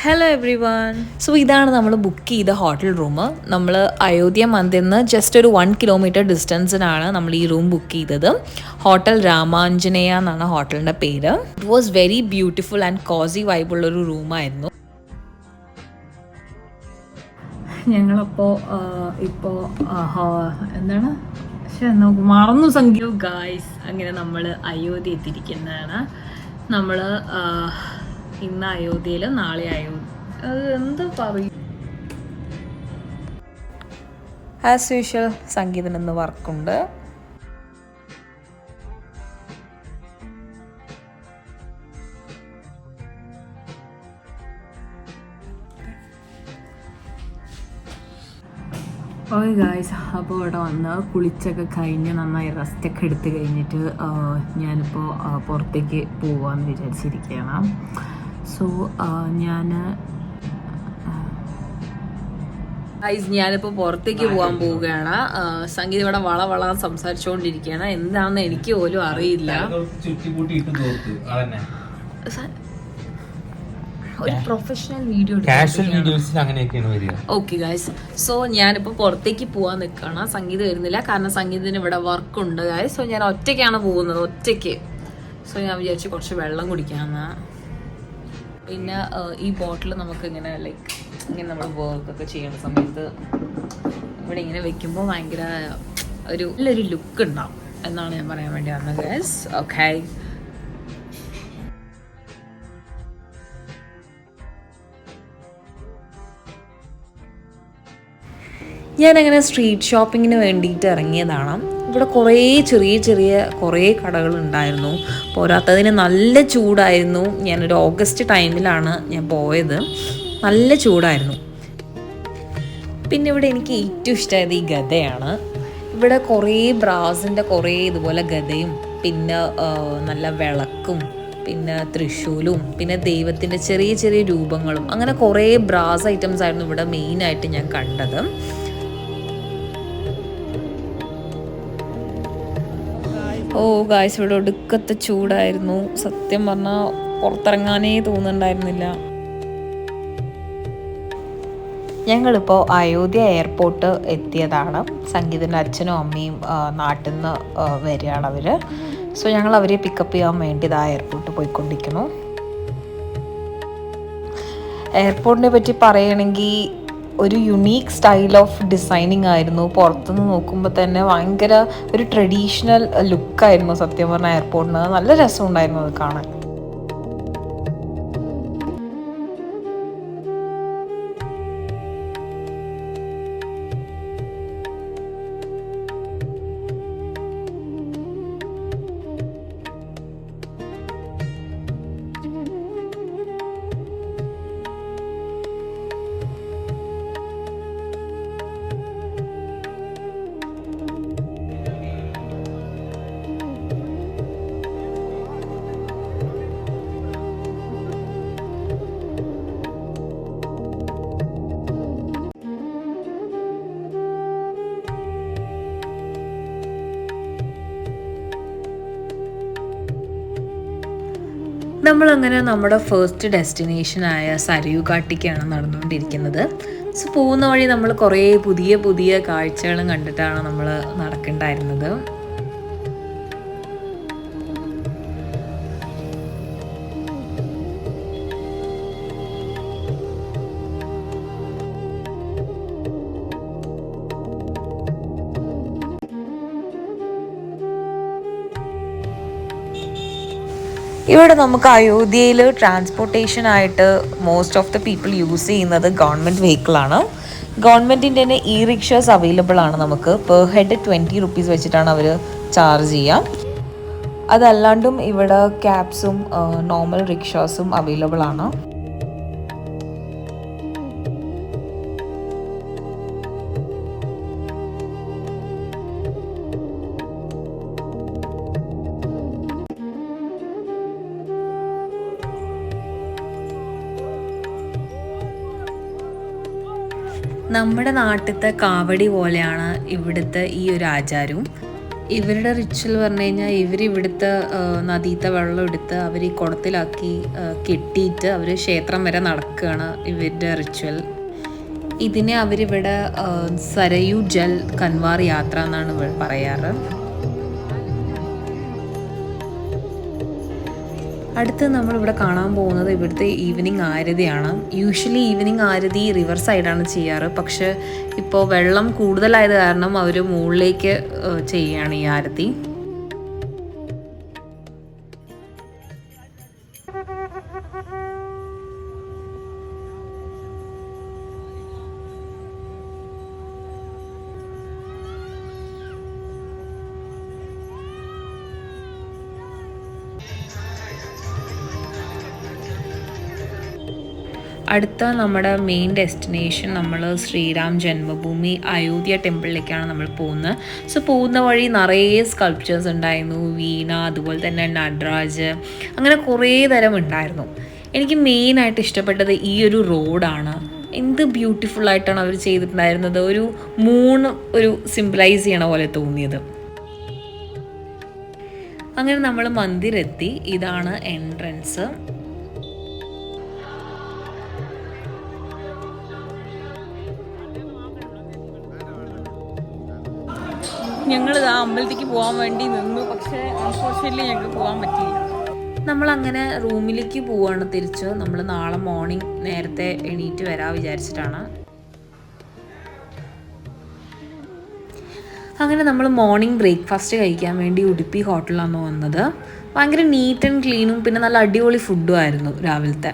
Hello every one. So ഇതാണ് നമ്മൾ book ചെയ്ത ഹോട്ടൽ റൂം. നമ്മൾ അയോധ്യ മന്ദിറിൽ നിന്ന് ജസ്റ്റ് ഒരു 1 കിലോമീറ്റർ ഡിസ്റ്റൻസിനാണ് നമ്മൾ ഈ റൂം ബുക്ക് ചെയ്തത്. ഹോട്ടൽ രാമാഞ്ജനേയ എന്നാണ് ഹോട്ടലിൻ്റെ പേര്. It was very beautiful and cosy വൈബുള്ളൊരു റൂമായിരുന്നു. ഞങ്ങളപ്പോൾ ഇപ്പോൾ എന്താണ് മറന്നു സംഖ്യ ഗായ്സ്. അങ്ങനെ നമ്മൾ അയോധ്യ എത്തിയിരിക്കുന്നതാണ്. നമ്മൾ ഇന്ന് അയോധ്യയിൽ, നാളെ അയോധ്യ, അത് എന്താ പറയും. ആസ് യൂഷ്വൽ സംഗീതം ഇന്ന് വർക്കുണ്ട്. ഓയ് ഗായ്സ്, അപ്പോൾ ഇവിടെ വന്ന് കുളിച്ചൊക്കെ കഴിഞ്ഞ് നന്നായി റെസ്റ്റൊക്കെ എടുത്ത് കഴിഞ്ഞിട്ട് ഞാനിപ്പോൾ പുറത്തേക്ക് പോവാമെന്ന് വിചാരിച്ചിരിക്കുകയാണ്. സോ ഞാനിപ്പോൾ പുറത്തേക്ക് പോകാൻ പോവുകയാണ്. സംഗീത ഇവിടെ വള സംസാരിച്ചുകൊണ്ടിരിക്കുകയാണ്. എന്താണെന്ന് എനിക്ക് പോലും അറിയില്ല. ഒരു professional video, okay guys. So ഞാനിപ്പോൾ പുറത്തേക്ക് പോകാൻ നിൽക്കുകയാണ്. സംഗീത വരുന്നില്ല, കാരണം സംഗീതത്തിന് ഇവിടെ വർക്കുണ്ട് ഗൈസ്. സോ ഞാൻ ഒറ്റയ്ക്കാണ് പോകുന്നത്, ഒറ്റയ്ക്ക്. സോ ഞാൻ വിചാരിച്ചു കുറച്ച് വെള്ളം കുടിക്കാമെന്ന്. പിന്നെ ഈ ബോട്ടിൽ നമുക്ക് ഇങ്ങനെ ഇങ്ങനെ നമ്മൾ വർക്കൊക്കെ ചെയ്യുന്ന സമയത്ത് ഇവിടെ ഇങ്ങനെ വെക്കുമ്പോൾ ഭയങ്കര നല്ലൊരു ലുക്ക് ഉണ്ടാവും എന്നാണ് ഞാൻ പറയാൻ വേണ്ടി വന്നത് ഗൈസ്. ഓക്കെ, ഞാനങ്ങനെ സ്ട്രീറ്റ് ഷോപ്പിങ്ങിന് വേണ്ടിയിട്ട് ഇറങ്ങിയതാണ്. ഇവിടെ കുറേ ചെറിയ കുറേ കടകളുണ്ടായിരുന്നു. പോരാത്തതിന് നല്ല ചൂടായിരുന്നു. ഞാനൊരു ഓഗസ്റ്റ് ടൈമിലാണ് ഞാൻ പോയത്. നല്ല ചൂടായിരുന്നു. പിന്നെ ഇവിടെ എനിക്ക് ഏറ്റവും ഇഷ്ടമായത് ഈ ഗദയാണ്. ഇവിടെ കുറേ ബ്രാസിൻ്റെ കുറേ ഇതുപോലെ ഗദയും, പിന്നെ നല്ല വിളക്കും, പിന്നെ തൃശ്ശൂലും, പിന്നെ ദൈവത്തിൻ്റെ ചെറിയ രൂപങ്ങളും, അങ്ങനെ കുറേ ബ്രാസ് ഐറ്റംസ് ആയിരുന്നു ഇവിടെ മെയിനായിട്ട് ഞാൻ കണ്ടത്. ഓ ഗായ്സ്, ഇവിടെ ഒടുക്കത്തെ ചൂടായിരുന്നു. സത്യം പറഞ്ഞാൽ പുറത്തിറങ്ങാനേ തോന്നുന്നുണ്ടായിരുന്നില്ല. ഞങ്ങളിപ്പോൾ അയോധ്യ എയർപോർട്ട് എത്തിയതാണ്. സംഗീതൻ്റെ അച്ഛനും അമ്മയും നാട്ടിൽ നിന്ന് വരികയാണ് അവർ. സോ ഞങ്ങൾ അവരെ പിക്കപ്പ് ചെയ്യാൻ വേണ്ടി ആ എയർപോർട്ട് പോയിക്കൊണ്ടിരിക്കുന്നു. എയർപോർട്ടിനെ പറ്റി പറയുകയാണെങ്കിൽ ഒരു യുണീക്ക് സ്റ്റൈൽ ഓഫ് ഡിസൈനിങ് ആയിരുന്നു. പുറത്തുനിന്ന് നോക്കുമ്പോൾ തന്നെ ഭയങ്കര ഒരു ട്രഡീഷണൽ ലുക്കായിരുന്നു സത്യം പറഞ്ഞാൽ എയർപോർട്ടിന്. നല്ല രസമുണ്ടായിരുന്നു അത് കാണാൻ. നമ്മളങ്ങനെ നമ്മുടെ ഫസ്റ്റ് ഡെസ്റ്റിനേഷനായ സരയൂ ഘാട്ടിക്കാണ് നടന്നുകൊണ്ടിരിക്കുന്നത്. സോ പോകുന്ന വഴി നമ്മൾ കുറേ പുതിയ കാഴ്ചകളും കണ്ടിട്ടാണ് നമ്മൾ നടക്കേണ്ടായിരുന്നത്. ഇവിടെ നമുക്ക് അയോധ്യയിൽ ട്രാൻസ്പോർട്ടേഷനായിട്ട് most of the people use ചെയ്യുന്നത് ഗവൺമെൻറ് വെഹിക്കിളാണ്. ഗവൺമെൻറ്റിൻ്റെ തന്നെ ഇ റിക്ഷാസ് അവൈലബിൾ ആണ്. നമുക്ക് പെർ ഹെഡ് 20 റുപ്പീസ് വെച്ചിട്ടാണ് അവർ ചാർജ് ചെയ്യുക. അതല്ലാണ്ടും ഇവിടെ ക്യാബ്സും നോർമൽ റിക്ഷാസും അവൈലബിൾ ആണ്. നമ്മുടെ നാട്ടിലത്തെ കാവടി പോലെയാണ് ഇവിടുത്തെ ഈ ഒരു ആചാരവും. ഇവരുടെ റിച്വൽ പറഞ്ഞു കഴിഞ്ഞാൽ ഇവരിവിടുത്തെ നദീത്തെ വെള്ളം എടുത്ത് അവർ ഈ കുടത്തിലാക്കി കെട്ടിയിട്ട് അവർ ക്ഷേത്രം വരെ നടക്കുകയാണ് ഇവരുടെ റിച്വൽ. ഇതിനെ അവരിവിടെ സരയു ജൽ കൻവാർ യാത്ര എന്നാണ് പറയാറ്. അടുത്ത് നമ്മളിവിടെ കാണാൻ പോകുന്നത് ഇവിടുത്തെ ഈവനിങ് ആരതിയാണ്. യൂഷ്വലി ഈവനിങ് ആരതി റിവർ സൈഡാണ് ചെയ്യാറ്, പക്ഷെ ഇപ്പോൾ വെള്ളം കൂടുതലായത് കാരണം അവർ മുകളിലേക്ക് ചെയ്യുകയാണ് ഈ ആരതി. അടുത്ത നമ്മുടെ മെയിൻ ഡെസ്റ്റിനേഷൻ നമ്മൾ ശ്രീരാം ജന്മഭൂമി അയോധ്യ ടെമ്പിളിലേക്കാണ് നമ്മൾ പോകുന്നത്. സോ പോകുന്ന വഴി നിറയെ സ്കൾപ്ചേഴ്സ് ഉണ്ടായിരുന്നു, വീണ, അതുപോലെ തന്നെ നടരാജ്, അങ്ങനെ കുറേ തരം ഉണ്ടായിരുന്നു. എനിക്ക് മെയിനായിട്ട് ഇഷ്ടപ്പെട്ടത് ഈ ഒരു റോഡാണ്. എന്ത് ബ്യൂട്ടിഫുൾ ആയിട്ടാണ് അവർ ചെയ്തിട്ടുണ്ടായിരുന്നത്. ഒരു മൂൺ ഒരു സിംബലൈസ് ചെയ്യണ പോലെ തോന്നിയത്. അങ്ങനെ നമ്മൾ മന്ദിരെത്തി. ഇതാണ് എൻട്രൻസ്. ഞങ്ങൾ ആ അമ്പലത്തേക്ക് പോകാൻ വേണ്ടി നിന്നു, പക്ഷേ അൺഫോർച്യുനേറ്റ്ലി ഞങ്ങൾക്ക് പോകാൻ പറ്റിയില്ല. നമ്മളങ്ങനെ റൂമിലേക്ക് പോവുകയാണ് തിരിച്ച്. നമ്മൾ നാളെ മോർണിംഗ് നേരത്തെ എണീറ്റ് വരാൻ വിചാരിച്ചിട്ടാണ്. അങ്ങനെ നമ്മൾ മോർണിംഗ് ബ്രേക്ക്ഫാസ്റ്റ് കഴിക്കാൻ വേണ്ടി ഉടുപ്പി ഹോട്ടലിലാണ് വന്നത്. ഭയങ്കര നീറ്റ് ആൻഡ് ക്ലീനും പിന്നെ നല്ല അടിപൊളി ഫുഡും ആയിരുന്നു രാവിലത്തെ.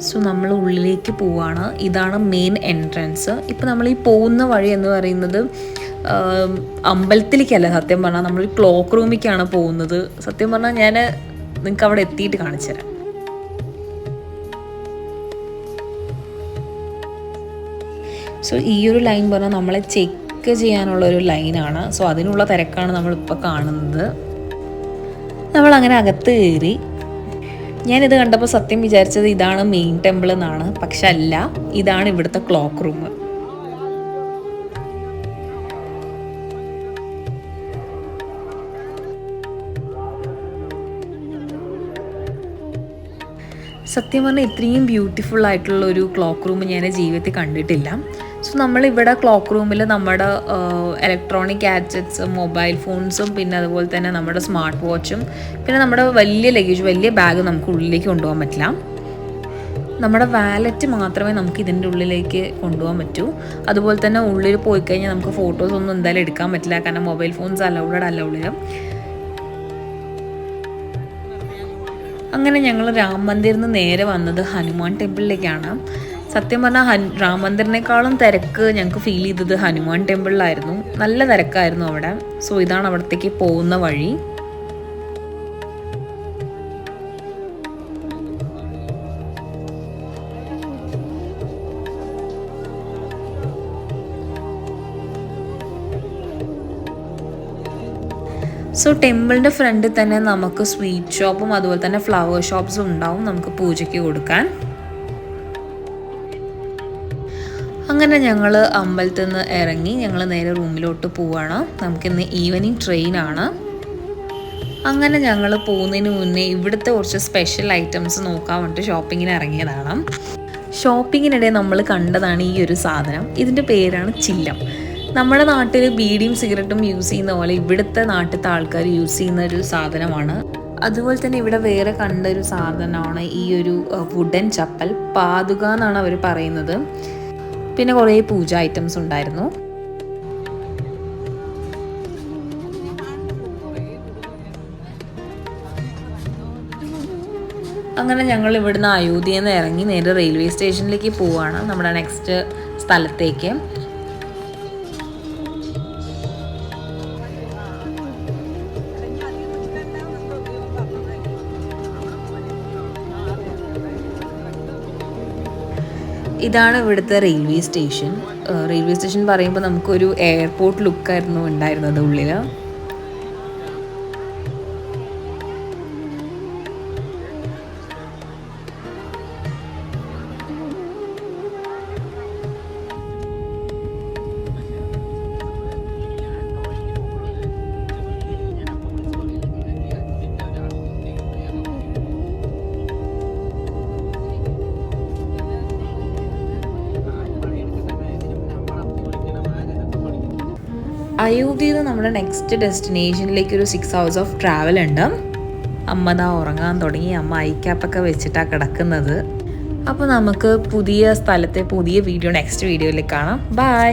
സോ നമ്മൾ ഉള്ളിലേക്ക് പോവാണ്. ഇതാണ് മെയിൻ എൻട്രൻസ്. ഇപ്പോൾ നമ്മൾ ഈ പോകുന്ന വഴി എന്ന് പറയുന്നത് അമ്പലത്തിലേക്കല്ല, സത്യം പറഞ്ഞാൽ നമ്മൾ ക്ലോക്ക് റൂമിലേക്കാണ് പോകുന്നത്. സത്യം പറഞ്ഞാൽ ഞാൻ നിങ്ങൾക്ക് അവിടെ എത്തിയിട്ട് കാണിച്ചു തരാം. സോ ഈ ഒരു ലൈൻ പറഞ്ഞാൽ നമ്മളെ ചെക്ക് ചെയ്യാനുള്ള ഒരു ലൈനാണ്. സോ അതിനുള്ള തിരക്കാണ് നമ്മളിപ്പോൾ കാണുന്നത്. നമ്മളങ്ങനെ അകത്ത് കയറി. ഞാനിത് കണ്ടപ്പോൾ സത്യം വിചാരിച്ചത് ഇതാണ് മെയിൻ ടെമ്പിൾ എന്നാണ്, പക്ഷെ അല്ല, ഇതാണ് ഇവിടുത്തെ ക്ലോക്ക് റൂം. സത്യം പറഞ്ഞാൽ ഇത്രയും ബ്യൂട്ടിഫുൾ ആയിട്ടുള്ള ഒരു ക്ലോക്ക് റൂം ഞാൻ ജീവിതത്തിൽ കണ്ടിട്ടില്ല. സോ നമ്മളിവിടെ ക്ലോക്ക് റൂമിൽ നമ്മുടെ ഇലക്ട്രോണിക് ഗാഡ്ജറ്റ്സ്, മൊബൈൽ ഫോൺസും പിന്നെ അതുപോലെ തന്നെ നമ്മുടെ സ്മാർട്ട് വാച്ചും പിന്നെ നമ്മുടെ വലിയ ലഗേജ്, വലിയ ബാഗ് നമുക്ക് ഉള്ളിലേക്ക് കൊണ്ടുപോകാൻ പറ്റില്ല. നമ്മുടെ വാലറ്റ് മാത്രമേ നമുക്ക് ഇതിൻ്റെ ഉള്ളിലേക്ക് കൊണ്ടുപോകാൻ പറ്റൂ. അതുപോലെ തന്നെ ഉള്ളിൽ പോയി കഴിഞ്ഞാൽ നമുക്ക് ഫോട്ടോസ് ഒന്നും എന്തായാലും എടുക്കാൻ പറ്റില്ല, കാരണം മൊബൈൽ ഫോൺസ് അലൗഡ് അല്ല ഉള്ളിൽ. അങ്ങനെ ഞങ്ങൾ രാം മന്ദിറിൽ നിന്ന് നേരെ വന്നത് ഹനുമാൻ ടെമ്പിളിലേക്കാണ്. സത്യം പറഞ്ഞാൽ രാം മന്ദിറിനേക്കാളും തിരക്ക് ഞങ്ങൾക്ക് ഫീൽ ചെയ്തത് ഹനുമാൻ ടെമ്പിളിലായിരുന്നു. നല്ല തിരക്കായിരുന്നു അവിടെ. സോ ഇതാണ് അവിടത്തേക്ക് പോകുന്ന വഴി. സോ ടെമ്പിളിൻ്റെ ഫ്രണ്ടിൽ തന്നെ നമുക്ക് സ്വീറ്റ് ഷോപ്പും അതുപോലെ തന്നെ ഫ്ലവർ ഷോപ്സും ഉണ്ടാവും നമുക്ക് പൂജയ്ക്ക് കൊടുക്കാൻ. അങ്ങനെ ഞങ്ങൾ അമ്പലത്തിൽ നിന്ന് ഇറങ്ങി ഞങ്ങൾ നേരെ റൂമിലോട്ട് പോവുകയാണ്. നമുക്കിന്ന് ഈവനിങ് ട്രെയിനാണ്. അങ്ങനെ ഞങ്ങൾ പോകുന്നതിന് മുന്നേ ഇവിടുത്തെ കുറച്ച് സ്പെഷ്യൽ ഐറ്റംസ് നോക്കാൻ വേണ്ടിയിട്ട് ഷോപ്പിങ്ങിന് ഇറങ്ങിയതാണ്. ഷോപ്പിങ്ങിനിടെ നമ്മൾ കണ്ടതാണ് ഈ ഒരു സാധനം. ഇതിൻ്റെ പേരാണ് ചില്ലം. നമ്മുടെ നാട്ടിൽ ബീഡിയും സിഗരറ്റും യൂസ് ചെയ്യുന്ന പോലെ ഇവിടുത്തെ നാട്ടിലത്തെ ആൾക്കാർ യൂസ് ചെയ്യുന്ന ഒരു സാധനമാണ്. അതുപോലെ തന്നെ ഇവിടെ വേറെ കണ്ട ഒരു സാധനമാണ് ഈ ഒരു വുഡൻ ചപ്പൽ. പാതുക എന്നാണ് അവർ പറയുന്നത്. പിന്നെ കുറേ പൂജ ഐറ്റംസ് ഉണ്ടായിരുന്നു. അങ്ങനെ ഞങ്ങൾ ഇവിടുന്ന് അയോധ്യയിൽ നിന്ന് ഇറങ്ങി നേരെ റെയിൽവേ സ്റ്റേഷനിലേക്ക് പോവുകയാണ്, നമ്മുടെ നെക്സ്റ്റ് സ്ഥലത്തേക്ക്. ഇതാണ് ഇവിടുത്തെ റെയിൽവേ സ്റ്റേഷൻ. റെയിൽവേ സ്റ്റേഷൻ പറയുമ്പോൾ നമുക്കൊരു എയർപോർട്ട് ലുക്കായിരുന്നു ഉണ്ടായിരുന്നത് ഉള്ളിൽ. അയോധ്യയിൽ നിന്ന് നമ്മുടെ നെക്സ്റ്റ് ഡെസ്റ്റിനേഷനിലേക്ക് ഒരു 6 hours ഓഫ് ട്രാവൽ ഉണ്ട്. അമ്മ ദാ ഉറങ്ങാൻ തുടങ്ങി. അമ്മ ഐക്യാപ്പൊക്കെ വെച്ചിട്ടാണ് കിടക്കുന്നത്. അപ്പോൾ നമുക്ക് പുതിയ സ്ഥലത്തെ പുതിയ വീഡിയോ നെക്സ്റ്റ് വീഡിയോയിൽ കാണാം. ബൈ.